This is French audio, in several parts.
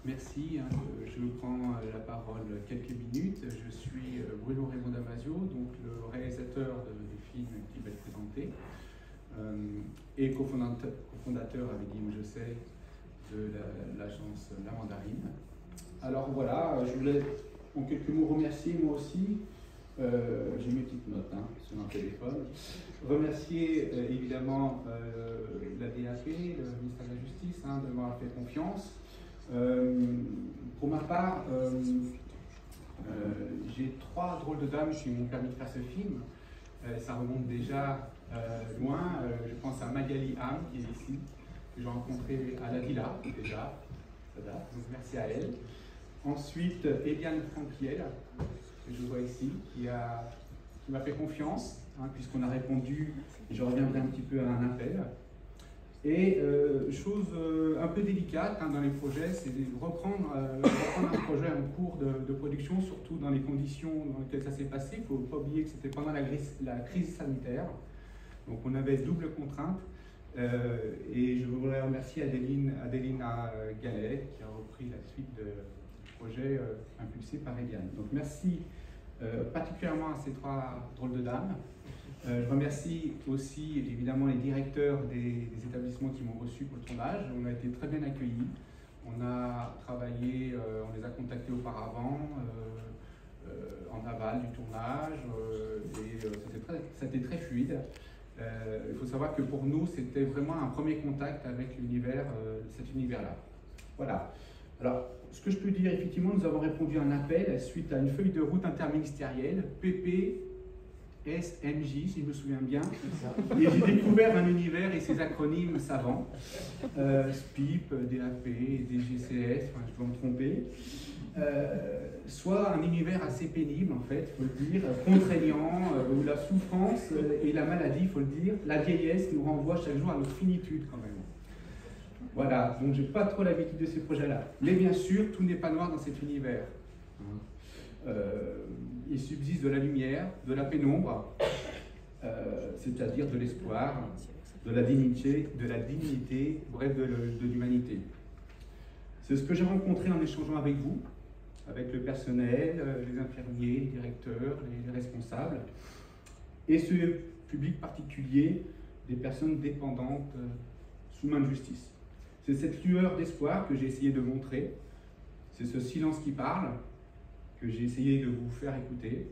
Merci. Je prends la parole quelques minutes. Je suis Bruno Raymond Damasio, donc le réalisateur du film qui va être présenté, et cofondateur avec Guillaume Josset de l'agence La Mandarine. Alors voilà, je voulais en quelques mots remercier moi aussi, j'ai mes petites notes sur mon téléphone, remercier évidemment la DAP, le ministère de la Justice, de m'avoir fait confiance. Pour ma part, j'ai 3 drôles de dames qui m'ont permis de faire ce film. Ça remonte déjà loin. Je pense à Magali Ham, qui est ici, que j'ai rencontrée à la Villa, déjà. Ça date, donc merci à elle. Ensuite, Eliane Franquiel, que je vois ici, qui m'a fait confiance, puisqu'on a répondu, et je reviendrai un petit peu à un appel. Et chose un peu délicate dans les projets, c'est de reprendre un projet en cours de production, surtout dans les conditions dans lesquelles ça s'est passé. Il ne faut pas oublier que c'était pendant la crise sanitaire, donc on avait double contrainte. Et je voudrais remercier Adélina Gallet, qui a repris la suite du projet impulsé par Eliane. Donc merci particulièrement à ces 3 drôles de dames. Je remercie aussi évidemment les directeurs des établissements qui m'ont reçu pour le tournage. On a été très bien accueillis. On a travaillé, on les a contactés auparavant, en aval du tournage, et c'était très fluide. Il faut savoir que pour nous, c'était vraiment un premier contact avec cet univers-là. Voilà. Alors, ce que je peux dire, effectivement, nous avons répondu à un appel suite à une feuille de route interministérielle, PP. SMJ, si je me souviens bien, et j'ai découvert un univers et ses acronymes savants, SPIP, DAP, DGCS, enfin, je dois me tromper, soit un univers assez pénible, en fait, il faut le dire, contraignant, où la souffrance et la maladie, il faut le dire, la vieillesse nous renvoie chaque jour à notre finitude, quand même. Voilà, donc j'ai pas trop l'habitude de ces projets-là. Mais bien sûr, tout n'est pas noir dans cet univers. Il subsiste de la lumière, de la pénombre, c'est-à-dire de l'espoir, de la dignité, bref, de l'humanité. C'est ce que j'ai rencontré en échangeant avec vous, avec le personnel, les infirmiers, les directeurs, les responsables, et ce public particulier des personnes dépendantes sous main de justice. C'est cette lueur d'espoir que j'ai essayé de montrer, c'est ce silence qui parle, que j'ai essayé de vous faire écouter,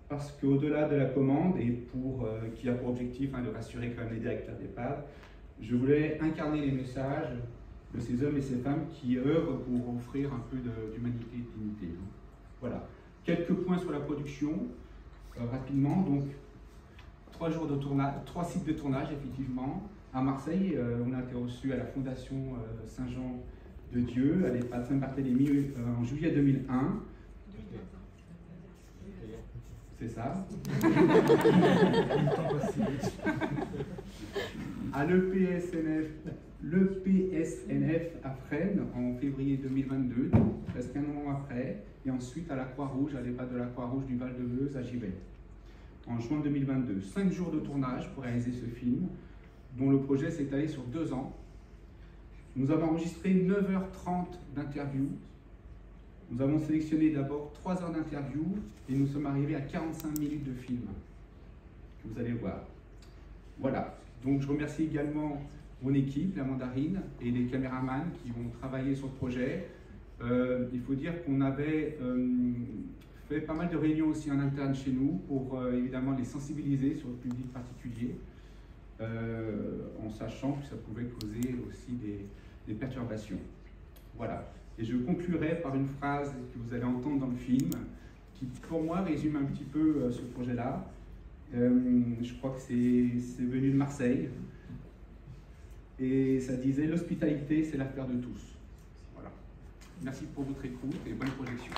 parce qu'au-delà de la commande, et qui a pour objectif de rassurer quand même les directeurs d'EHPAD, je voulais incarner les messages de ces hommes et ces femmes qui œuvrent pour offrir un peu d'humanité et de dignité. Voilà. Quelques points sur la production, rapidement. Donc, 3 jours de tournage, 3 sites de tournage, effectivement. À Marseille, on a été reçu à la Fondation Saint-Jean de Dieu, à l'EHPAD Saint-Barthélemy, en juillet 2001. C'est ça. À l'EPSNF à Fresnes en février 2022, presque un an après, et ensuite à la Croix-Rouge, à l'EHPAD de la Croix-Rouge du Val-de-Meuse à Givet, en juin 2022. 5 jours de tournage pour réaliser ce film, dont le projet s'est étalé sur 2 ans. Nous avons enregistré 9h30 d'interviews. Nous avons sélectionné d'abord 3 heures d'interview et nous sommes arrivés à 45 minutes de film, que vous allez voir. Voilà, donc je remercie également mon équipe, la Mandarine, et les caméramans qui ont travaillé sur le projet. Il faut dire qu'on avait fait pas mal de réunions aussi en interne chez nous pour évidemment les sensibiliser sur le public particulier, en sachant que ça pouvait causer aussi des perturbations. Voilà. Et je conclurai par une phrase que vous allez entendre dans le film, qui pour moi résume un petit peu ce projet-là. Je crois que c'est venu de Marseille. Et ça disait « L'hospitalité, c'est l'affaire de tous ». Voilà. Merci pour votre écoute et bonne projection.